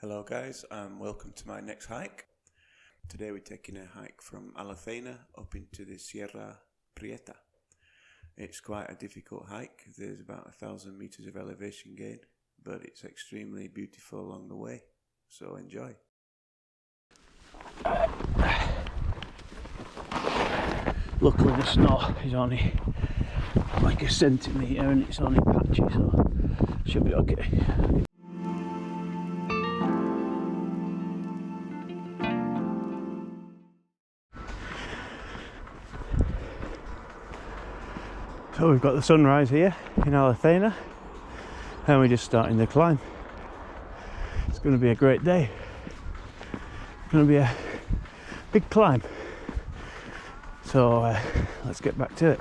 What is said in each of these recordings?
Hello guys, and welcome to my next hike. Today we're taking a hike from Alozaina up into the Pico Prieta. It's quite a difficult hike. There's about 1,000 meters of elevation gain, but it's extremely beautiful along the way, so enjoy. Luckily the snow is only like a centimetre and it's only patchy, so it should be okay. So we've got the sunrise here in Alozaina and we're just starting the climb. It's going to be a great day. It's going to be a big climb. So let's get back to it.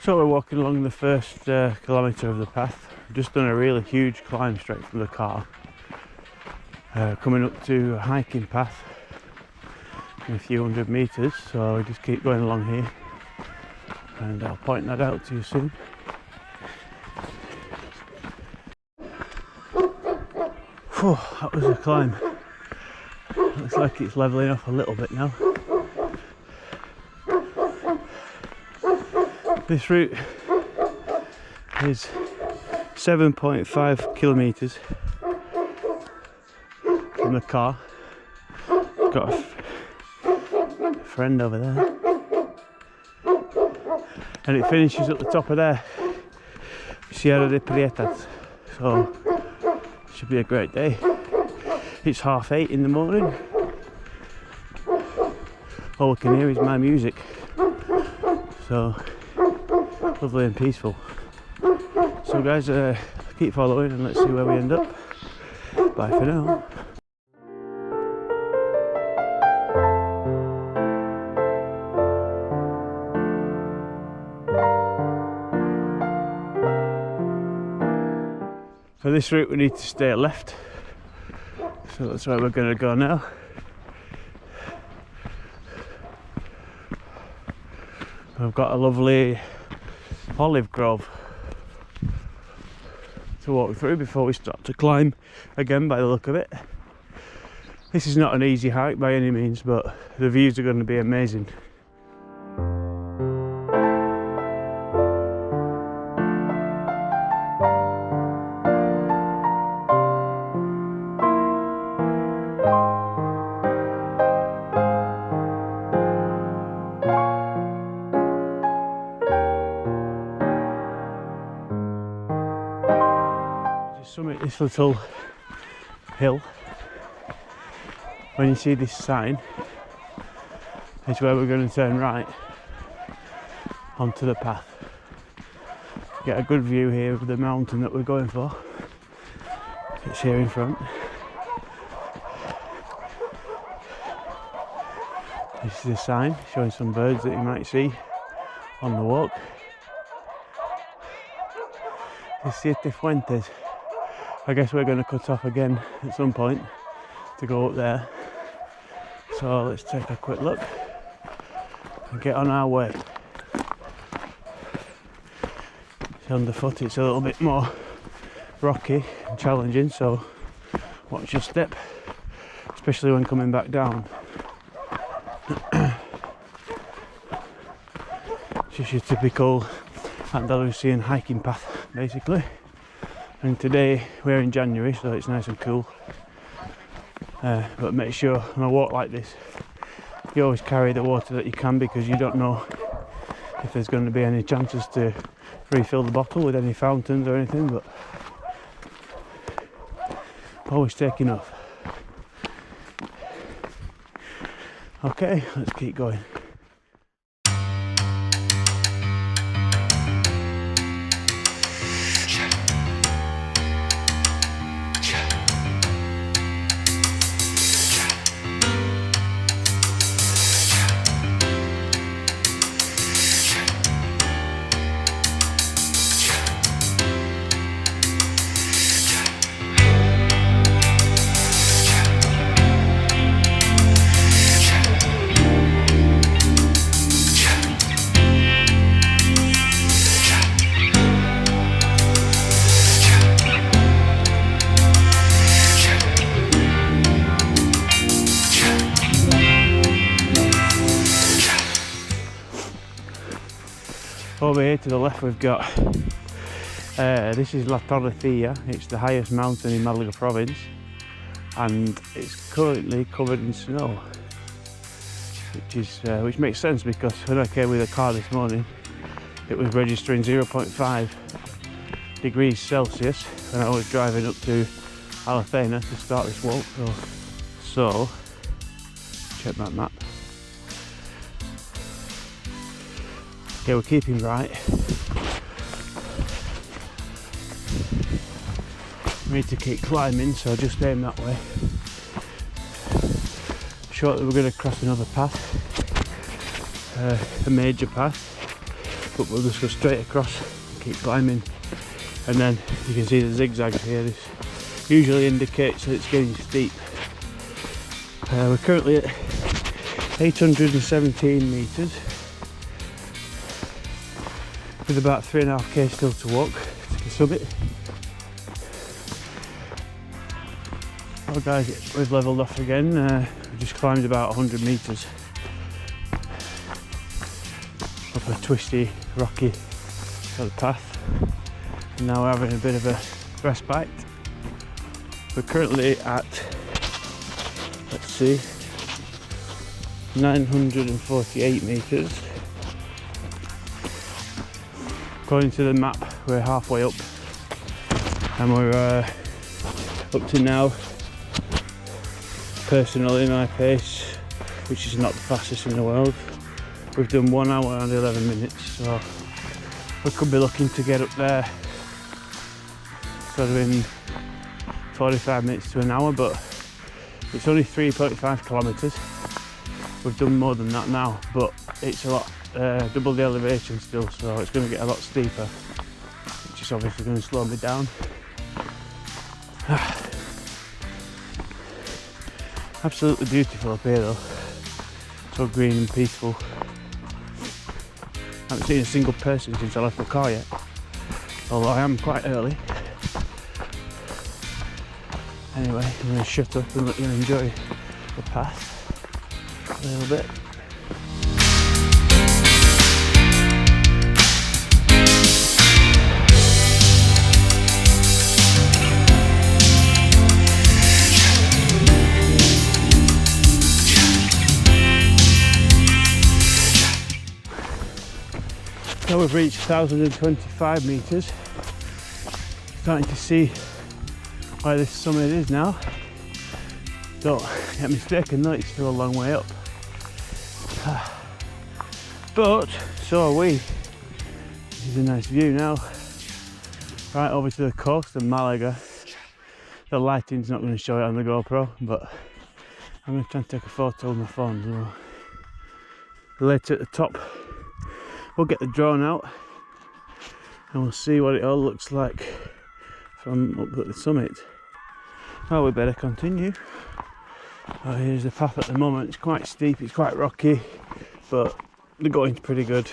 So we're walking along the first kilometre of the path. We've just done a really huge climb straight from the car, coming up to a hiking path in a few hundred metres, so we just keep going along here and I'll point that out to you soon. Whew, that was a climb. Looks like it's levelling off a little bit now. This route is 7.5 kilometres from the car. Got a friend over there, and it finishes at the top of there, Pico Prieta. So it should be a great day. It's 8:30 in the morning. All we can hear is my music. So lovely and peaceful. So guys, keep following and let's see where we end up. Bye for now. For this route we need to stay left, so that's where we're going to go now. I've got a lovely olive grove to walk through before we start to climb again, by the look of it. This is not an easy hike by any means, but the views are going to be amazing. Summit this little hill. When you see this sign, it's where we're going to turn right onto the path. Get a good view here of the mountain that we're going for. It's here in front. This is a sign showing some birds that you might see on the walk. The Siete Fuentes. I guess we're going to cut off again at some point to go up there. So let's take a quick look and get on our way. See, underfoot it's a little bit more rocky and challenging, so watch your step, especially when coming back down. Just your typical Andalusian hiking path basically. And today we're in January, so it's nice and cool, but make sure on a walk like this you always carry the water that you can, because you don't know if there's going to be any chances to refill the bottle with any fountains or anything. But always taking off. Okay, let's keep going. Over here to the left we've got, this is Alozaina. It's the highest mountain in Málaga province and it's currently covered in snow, which makes sense because when I came with the car this morning it was registering 0.5 degrees Celsius when I was driving up to Alozaina to start this walk. So check that map. Okay, we're keeping right. We need to keep climbing, so just aim that way. Shortly we're going to cross another path, a major path, but we'll just go straight across, keep climbing, and then you can see the zigzags here. This usually indicates that it's getting steep. We're currently at 817 metres. With about 3.5k still to walk to the summit. Oh guys, we've levelled off again. We just climbed about 100 metres up a twisty, rocky sort of path. And now we're having a bit of a respite. We're currently at, let's see, 948 metres. According to the map, we're halfway up, and we're up to now, personally my pace, which is not the fastest in the world. We've done 1 hour and 11 minutes, so we could be looking to get up there sort of in 45 minutes to an hour, but it's only 3.5 kilometres. We've done more than that now, but it's a lot. Double the elevation still, so it's going to get a lot steeper, which is obviously going to slow me down. Absolutely beautiful up here though, so green and peaceful. I haven't seen a single person since I left the car yet, although I am quite early. Anyway, I'm going to shut up and let you enjoy the path a little bit. Now we've reached 1,025 metres. Starting to see where this summit is now. Don't get mistaken though, it's still a long way up. But so are we. This is a nice view now. Right over to the coast of Malaga. The lighting's not going to show it on the GoPro, but I'm going to try and take a photo with my phone as well. Later at the top, we'll get the drone out and we'll see what it all looks like from up at the summit. Well, we better continue. Oh, here's the path at the moment. It's quite steep, it's quite rocky, but the going's pretty good.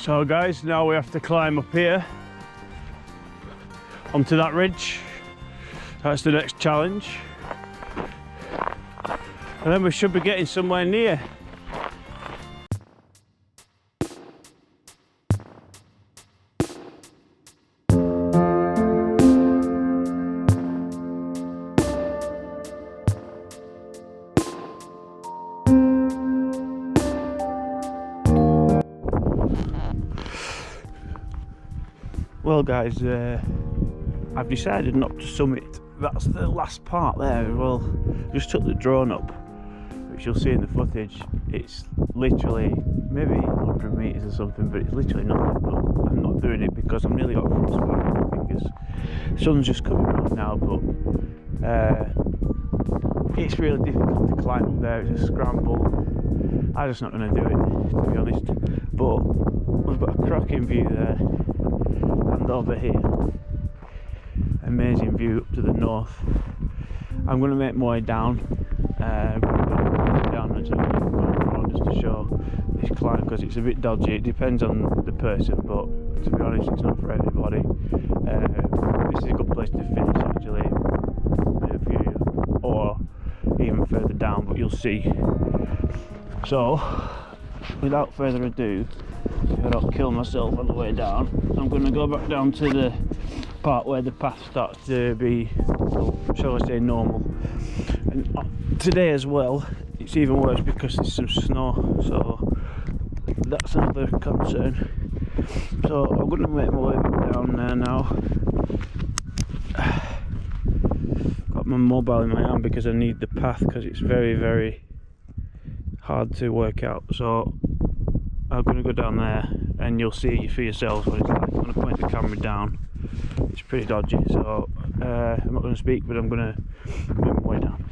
So guys, now we have to climb up here onto that ridge. That's the next challenge. And then we should be getting somewhere near. Well guys, I've decided not to summit. That's the last part there. Well, just took the drone up, which you'll see in the footage. It's literally maybe 100 metres or something, but it's literally nothing. But I'm not doing it because I've nearly got frostbite on my fingers. The sun's just coming around now, but it's really difficult to climb up there. It's a scramble. I'm just not going to do it, to be honest. But we've got a cracking view there. And over here, amazing view up to the north. I'm going to make my way down. I'm going to go down and just to show this climb because it's a bit dodgy. It depends on the person, but to be honest, it's not for everybody. This is a good place to finish actually, view, or even further down, but you'll see. So, without further ado, if I don't kill myself on the way down, I'm going to go back down to the part where the path starts to be, shall I say, normal. And today as well, it's even worse because there's some snow, so that's another concern. So I'm going to make my way back down there now. Got my mobile in my hand because I need the path because it's very, very hard to work out. So I'm going to go down there and you'll see for yourselves what it's like. I'm going to point the camera down. It's pretty dodgy, so I'm not going to speak, but I'm going to make my way down.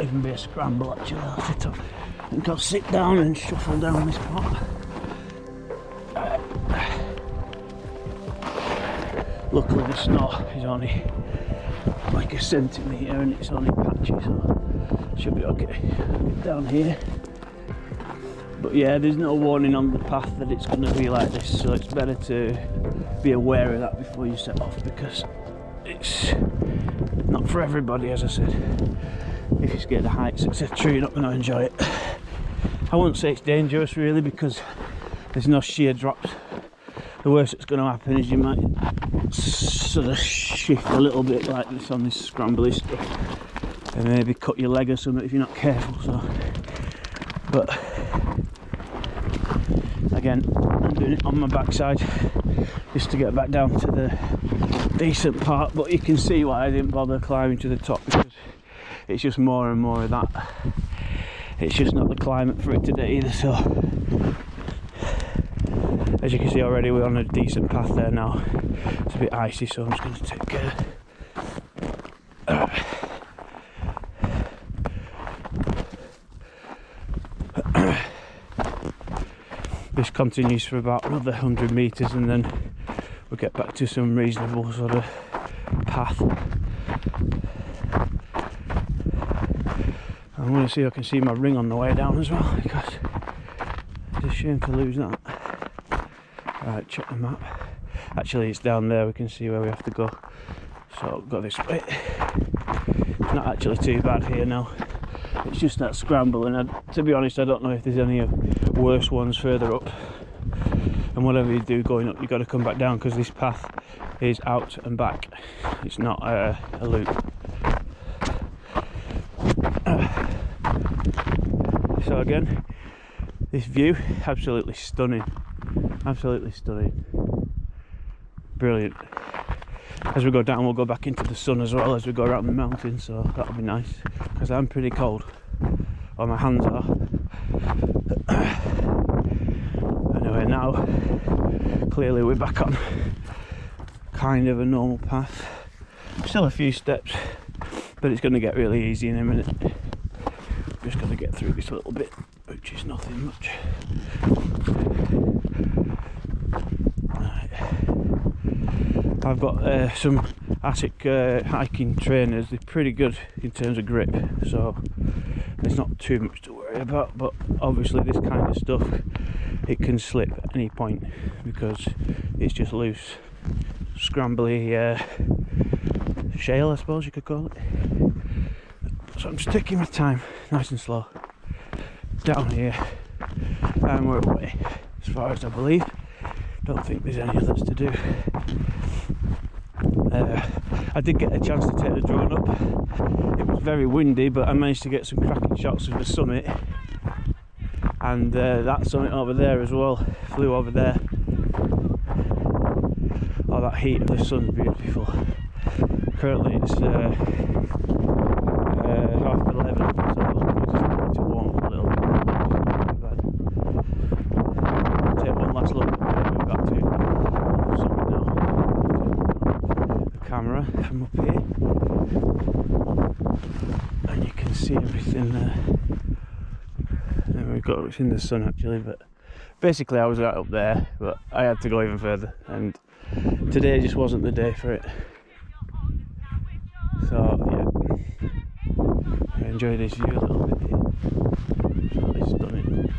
Even be a scramble actually. I think I'll sit down and shuffle down this part. Luckily the snow is only like a centimetre and it's only patchy, so should be okay. Get down here. But yeah, there's no warning on the path that it's going to be like this, so it's better to be aware of that before you set off because it's not for everybody, as I said. If you're scared of heights, etc., you're not going to enjoy it. I wouldn't say it's dangerous really because there's no sheer drops. The worst that's going to happen is you might sort of shift a little bit like this on this scrambly stuff and maybe cut your leg or something if you're not careful. So, but again, I'm doing it on my backside just to get back down to the decent part, but you can see why I didn't bother climbing to the top because it's just more and more of that. It's just not the climate for it today either, so as you can see already we're on a decent path there now. It's a bit icy, so I'm just going to take care. this continues for about another 100 metres, and then we'll get back to some reasonable sort of path. I'm going to see if I can see my ring on the way down as well, because it's a shame to lose that. Right, check the map. Actually, it's down there, we can see where we have to go. So I'll go this way. It's not actually too bad here now. It's just that scramble, and to be honest, I don't know if there's any worse ones further up. And whatever you do going up, you've got to come back down, because this path is out and back. It's not a loop. So again, this view, absolutely stunning. Absolutely stunning. Brilliant. As we go down, we'll go back into the sun as well as we go around the mountain, so that'll be nice, because I'm pretty cold, or my hands are. Anyway, now clearly we're back on kind of a normal path. Still a few steps, but it's going to get really easy in a minute. Just going to get through this little bit, which is nothing much. I've got some ASIC hiking trainers. They're pretty good in terms of grip, so there's not too much to worry about, but obviously this kind of stuff, it can slip at any point because it's just loose, scrambly shale, I suppose you could call it. So I'm just taking my time, nice and slow, down here, and we're away, as far as I believe. Don't think there's any others to do. I did get a chance to take the drone up. It was very windy, but I managed to get some cracking shots of the summit, and that summit over there as well. Flew over there. Oh, that heat of the sun's beautiful. Currently it's 11:30, so we're just going to warm up a little bit. Take one last look at where we've got to. Summit now. The camera from up here, and you can see everything there. And we've got, it's in the sun actually, but basically I was right up there, but I had to go even further, and today just wasn't the day for it. So yeah, I enjoy this view a little bit here. It's stunning.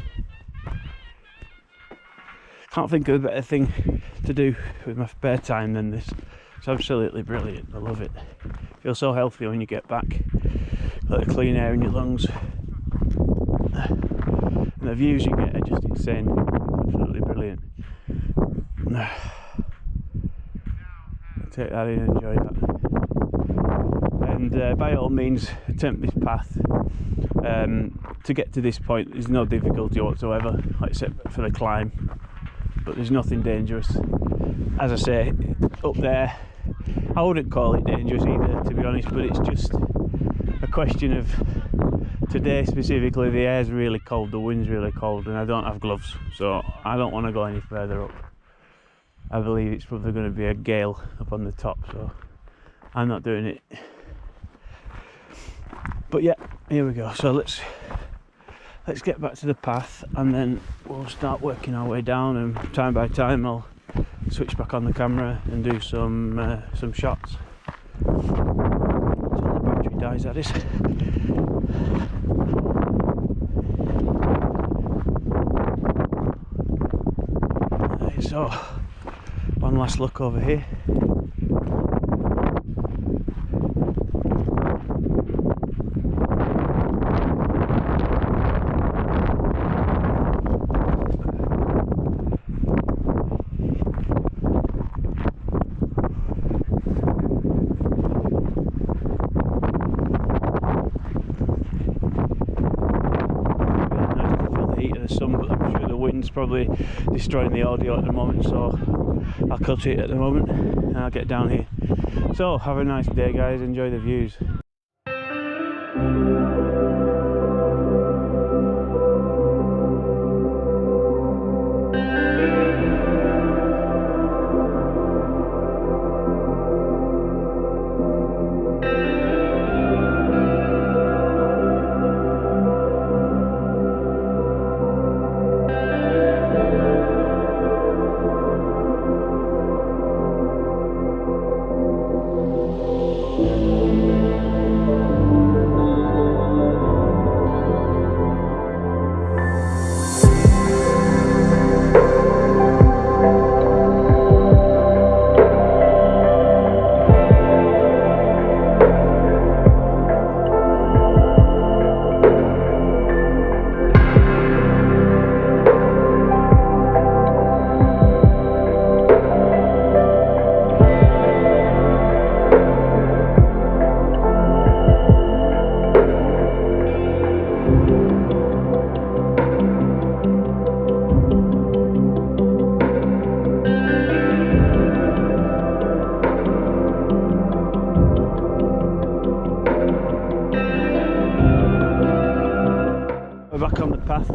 Can't think of a better thing to do with my spare time than this. It's absolutely brilliant. I love it. Feel so healthy when you get back. Got the clean air in your lungs. And the views you get are just insane. Absolutely brilliant. Take that in and enjoy that. And by all means, attempt this path. To get to this point, there's no difficulty whatsoever, except for the climb. But there's nothing dangerous. As I say, up there, I wouldn't call it dangerous either, to be honest, but it's just a question of today specifically. The air's really cold, the wind's really cold, and I don't have gloves, so I don't want to go any further up. I believe it's probably going to be a gale up on the top, so I'm not doing it. But yeah, here we go. So let's get back to the path, and then we'll start working our way down, and time by time I'll switch back on the camera and do some shots until the battery dies, that is. Right, so one last look over here. Probably destroying the audio at the moment, so I'll cut it at the moment and I'll get down here. So have a nice day guys, enjoy the views.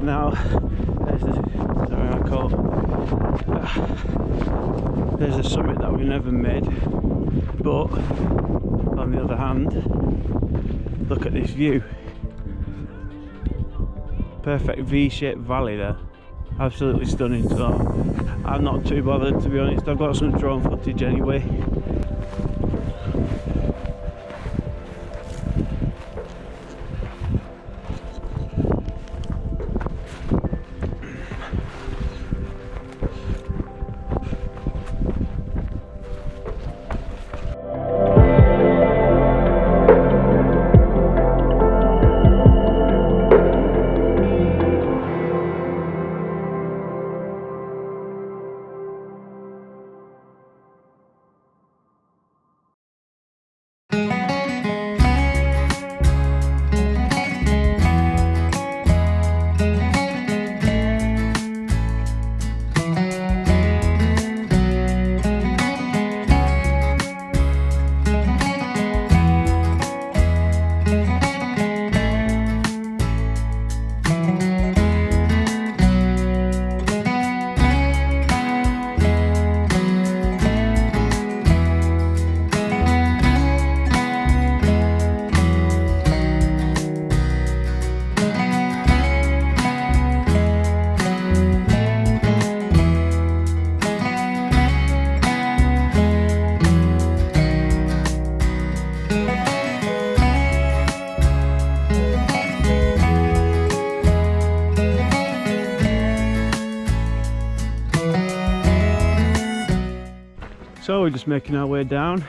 now. There's the, sorry, I call there's a summit that we never made, but on the other hand, look at this view. Perfect V-shaped valley there, absolutely stunning. So I'm not too bothered, to be honest. I've got some drone footage anyway. So we're just making our way down.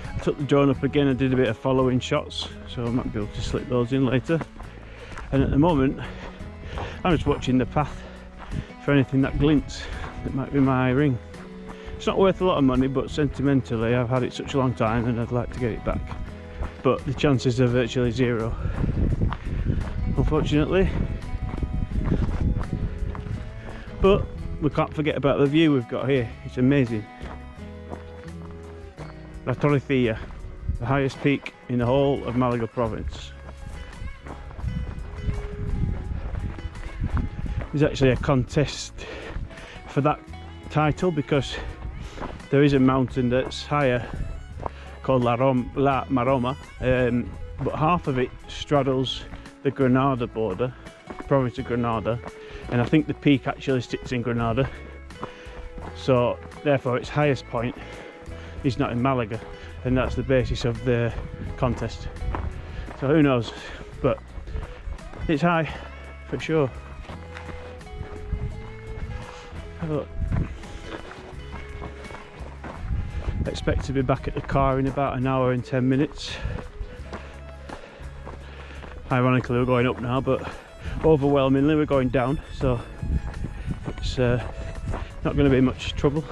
I took the drone up again and did a bit of following shots, so I might be able to slip those in later. And at the moment, I'm just watching the path for anything that glints that might be my ring. It's not worth a lot of money, but sentimentally I've had it such a long time and I'd like to get it back. But the chances are virtually zero, unfortunately. But we can't forget about the view we've got here. It's amazing. La Torrecilla, the highest peak in the whole of Málaga province. There's actually a contest for that title because there is a mountain that's higher called La Maroma, but half of it straddles the Granada border, province of Granada, and I think the peak actually sits in Granada, so therefore its highest point is not in Malaga, and that's the basis of the contest. So who knows, but it's high for sure. Have a look. Expect to be back at the car in about an hour and 10 minutes. Ironically we're going up now, but overwhelmingly we're going down, so it's not going to be much trouble.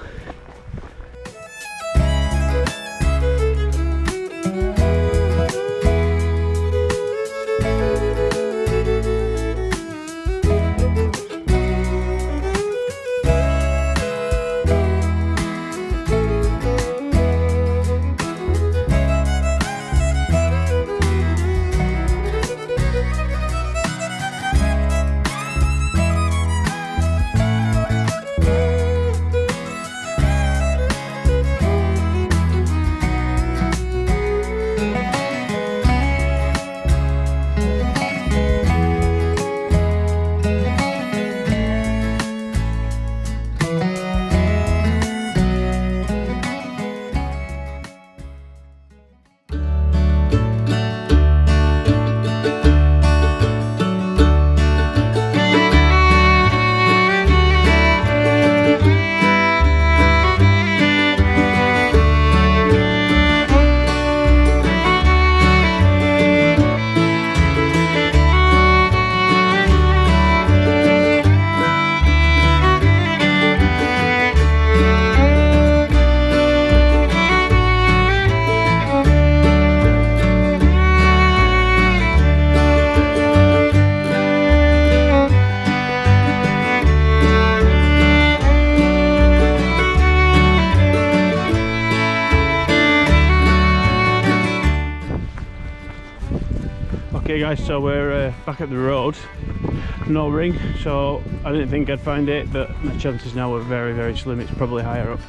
Okay guys, so we're back at the road. no ring, so I didn't think I'd find it, but my chances now are very, very slim. It's probably higher up.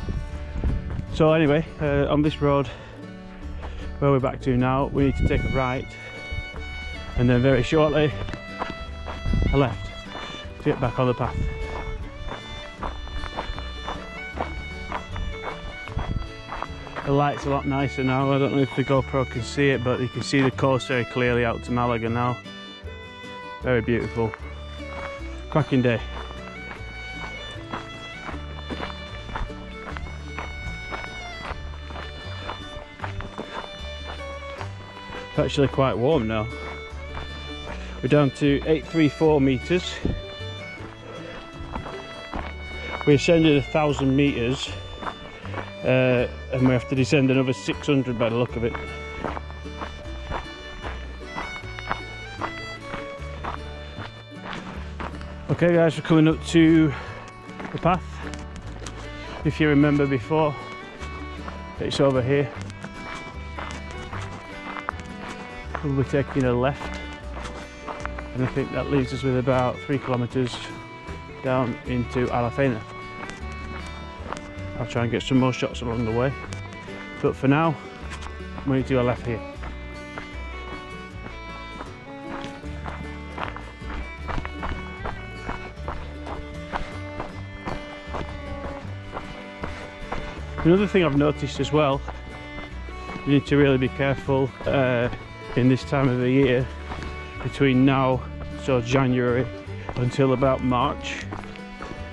So anyway, on this road where we're back to now, we need to take a right and then very shortly a left to get back on the path. The light's a lot nicer now. I don't know if the GoPro can see it, but you can see the coast very clearly out to Málaga now. Very beautiful. Cracking day. It's actually quite warm now. We're down to 834 metres. We ascended 1,000 metres and we have to descend another 600 by the look of it. Okay guys, we're coming up to the path. If you remember before, it's over here. We'll be taking a left, and I think that leaves us with about 3 kilometres down into Alozaina. I'll try and get some more shots along the way, but for now we need to go left here. Another thing I've noticed as well, you need to really be careful in this time of the year, between now, so January, until about March,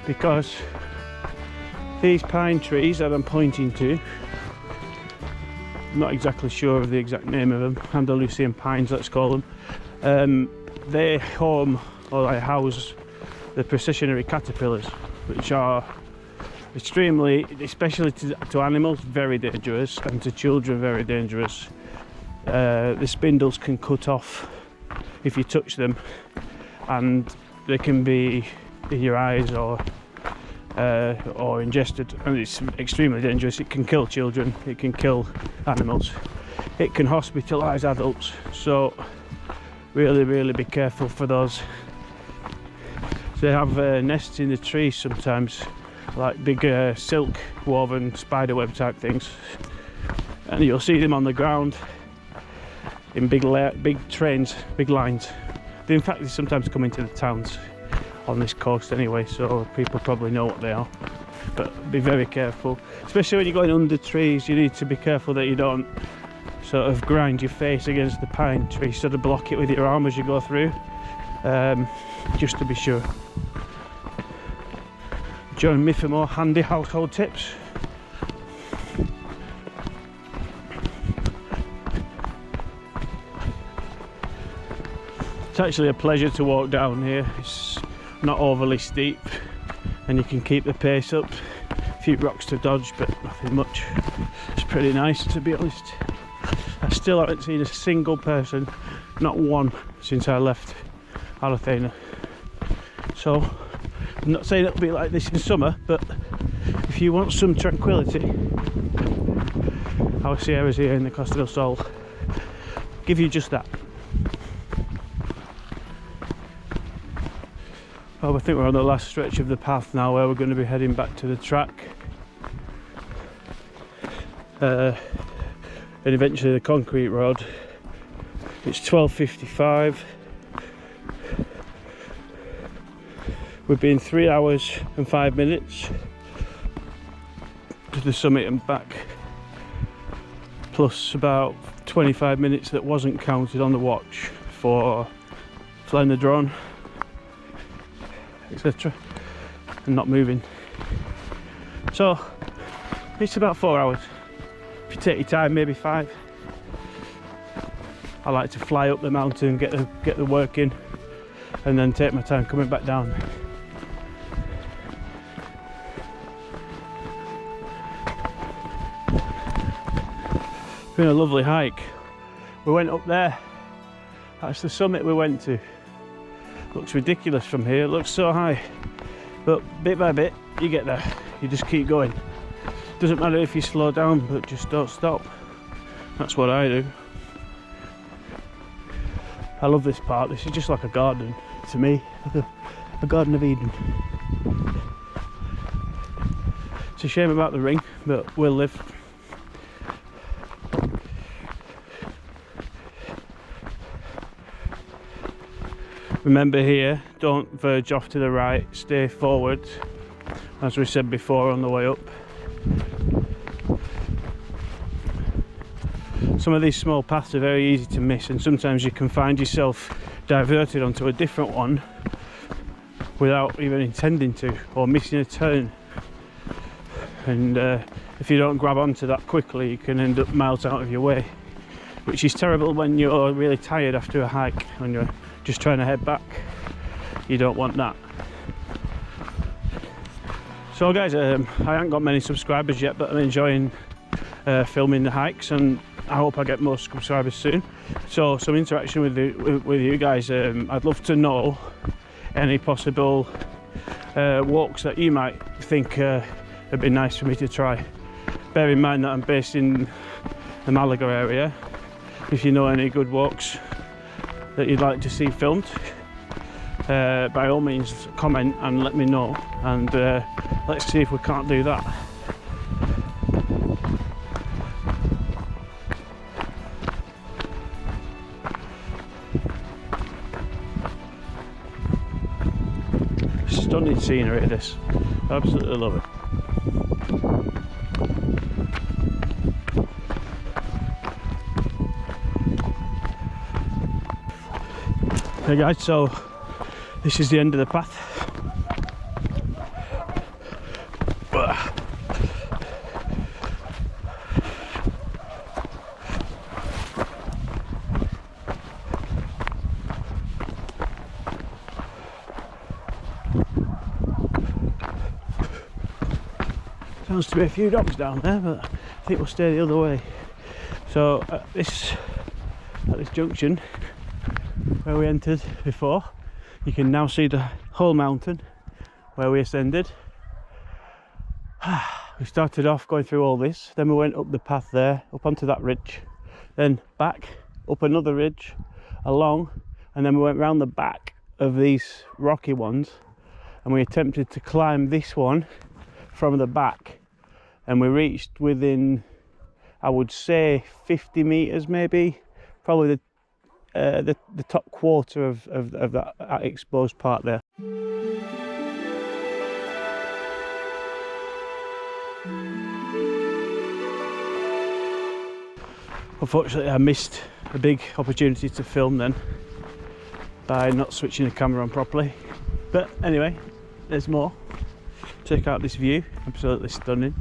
because these pine trees that I'm pointing to, I'm not exactly sure of the exact name of them, Andalusian pines let's call them, they home or they house the processionary caterpillars, which are extremely, especially to animals, very dangerous, and to children very dangerous. The spindles can cut off if you touch them, and they can be in your eyes or ingested, and it's extremely dangerous. It can kill children, it can kill animals, it can hospitalise adults, so really be careful for those. They have nests in the trees sometimes, like big silk woven spiderweb type things, and you'll see them on the ground in big trains, big lines. In fact, they sometimes come into the towns on this coast anyway, so people probably know what they are, but be very careful, especially when you're going under trees. You need to be careful that you don't sort of grind your face against the pine tree, sort of block it with your arm as you go through, just to be sure. Join me for more handy household tips. It's actually a pleasure to walk down here. It's not overly steep and you can keep the pace up. A few rocks to dodge, but nothing much. It's pretty nice, to be honest. I still haven't seen a single person, not one, since I left Alozaina. So I'm not saying it'll be like this in summer, but if you want some tranquility, our sierras here in the Costa del Sol give you just that. Oh, I think we're on the last stretch of the path now, where we're going to be heading back to the track and eventually the concrete road. It's 12:55. We've been 3 hours and 5 minutes to the summit and back, plus about 25 minutes that wasn't counted on the watch for flying the drone, etc., and not moving. So it's about 4 hours. If you take your time, maybe 5. I like to fly up the mountain, get the work in, and then take my time coming back down. It's been a lovely hike. We went up there. That's the summit we went to. Looks ridiculous from here, it looks so high, but bit by bit you get there. You just keep going. Doesn't matter if you slow down, but just don't stop. That's what I do. I love this part. This is just like a garden. to me, like a Garden of Eden. It's a shame about the ring, but we'll live. Remember here, don't verge off to the right, stay forward, as we said before on the way up. Some of these small paths are very easy to miss, and sometimes you can find yourself diverted onto a different one without even intending to, or missing a turn. And if you don't grab onto that quickly, you can end up miles out of your way, which is terrible when you're really tired after a hike and you're just trying to head back. You don't want that. So guys, I haven't got many subscribers yet, but I'm enjoying filming the hikes, and I hope I get more subscribers soon. So some interaction with you guys. I'd love to know any possible walks that you might think would be nice for me to try. Bear in mind that I'm based in the Málaga area. If you know any good walks that you'd like to see filmed, by all means comment and let me know, and let's see if we can't do that. Stunning scenery, this. Absolutely love it. Okay guys, so this is the end of the path. Sounds to be a few dogs down there, but I think we'll stay the other way. So at this junction where we entered before, you can now see the whole mountain where we ascended. We started off going through all this, then we went up the path there, up onto that ridge, then back up another ridge, along, and then we went round the back of these rocky ones, and we attempted to climb this one from the back, and we reached within, I would say, 50 meters maybe, probably the top quarter of that exposed part there. Unfortunately, I missed a big opportunity to film then by not switching the camera on properly, but anyway, there's more. Check out this view, absolutely stunning.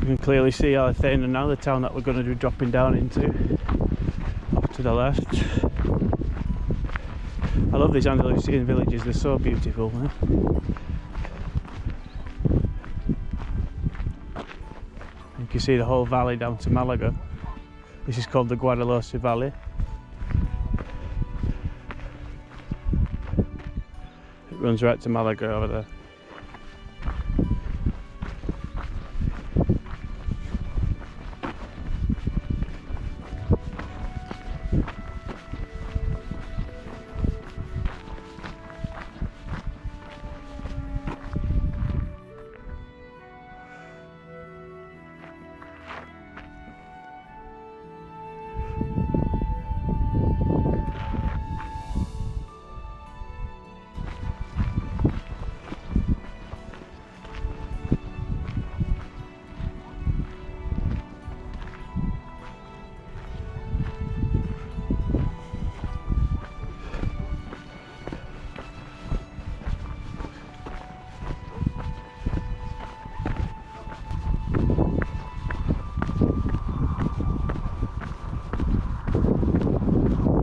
You can clearly see Alozaina now, the town that we're going to be dropping down into, off to the left. I love these Andalusian villages, they're so beautiful, man. You can see the whole valley down to Málaga. This is called the Guadalhorce Valley. It runs right to Málaga over there.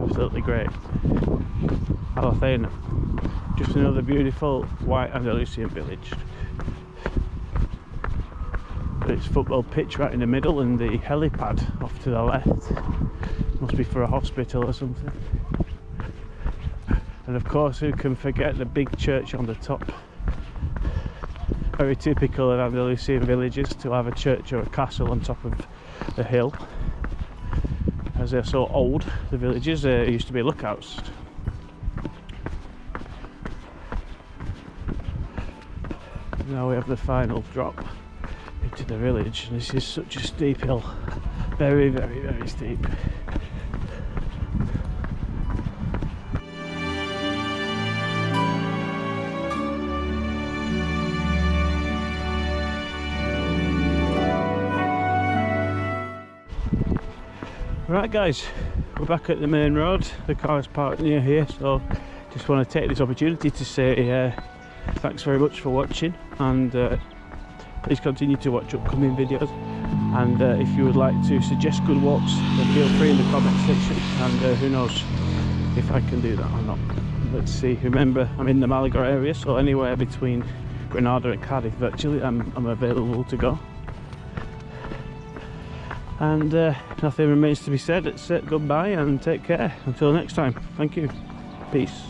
Absolutely great. Alozaina, just another beautiful white Andalusian village. Its football pitch right in the middle, and the helipad off to the left. Must be for a hospital or something. And of course, who can forget the big church on the top? Very typical of Andalusian villages to have a church or a castle on top of the hill, as they're so old, the villages, used to be lookouts. Now we have the final drop into the village, and this is such a steep hill, very, very, very steep. Right guys, we're back at the main road. The car is parked near here, so just want to take this opportunity to say thanks very much for watching, and please continue to watch upcoming videos, and if you would like to suggest good walks, then feel free in the comment section, and who knows if I can do that or not. Let's see. Remember, I'm in the Málaga area, so anywhere between Granada and Cardiff virtually I'm available to go. And nothing remains to be said except goodbye and take care. Until next time, thank you. Peace.